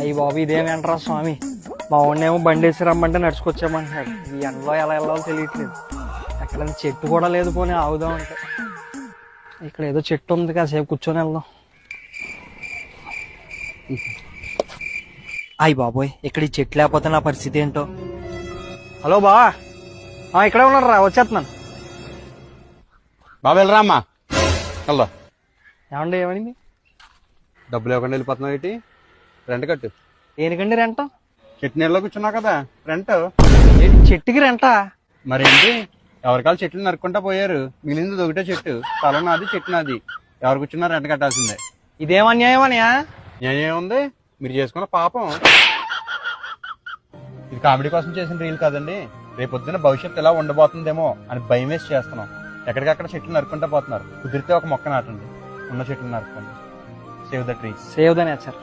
అయ్యి బాబు ఇదేమేంటరా స్వామి, మా వాడినేమో బండి వేసి రమ్మంటే నడుచుకొచ్చామంటున్నాడు. ఈ ఎండలో ఎలా వెళ్ళాలో తెలియట్లేదు. ఎక్కడ చెట్టు కూడా లేదు, పోనీ ఆగుదాం అంటే. ఇక్కడ ఏదో చెట్టు ఉంది, కాసేపు కూర్చొని వెళ్దాం. అయ్యి బాబోయ్, ఇక్కడ ఈ చెట్టు లేకపోతే నా పరిస్థితి ఏంటో. హలో బావా, ఇక్కడే ఉన్నారా, వచ్చేస్తున్నాను. బాబు వెళ్ళరా అమ్మా, వెళ్దా. ఏమండి, ఏమైంది? డబ్బులు ఇవ్వకుండా వెళ్ళిపోతున్నావు ఏంటి? రెంట్ కట్టు. దేనికండి రెంట? చెట్టు నీళ్ళలో కూర్చున్నావు కదా, రెంట్. చెట్టుకి రెంటా? మరేంటి, ఎవరికాలు చెట్లు నరుక్కుంటా పోయారు, మిగిలింది ఒకటే చెట్టు. స్థలం నాది, చెట్టు నాది. ఎవరు కూర్చున్నా రెంట్ కట్టాల్సిందే. ఇదేం అన్యాయం అనియా? నేనేముంది, మీరు చేసుకున్న పాపం. ఇది కామెడీ కోసం చేసిన రీల్ కాదండి. రేపొద్దున భవిష్యత్తు ఎలా ఉండబోతుందేమో అని భయం వేసి చేస్తున్నాం. ఎక్కడికక్కడ చెట్లు నరుక్కుంటా పోతున్నారు. కుదిరితే ఒక మొక్క నాటండి, ఉన్న చెట్లు నరకండి. Save the trees, save the nature.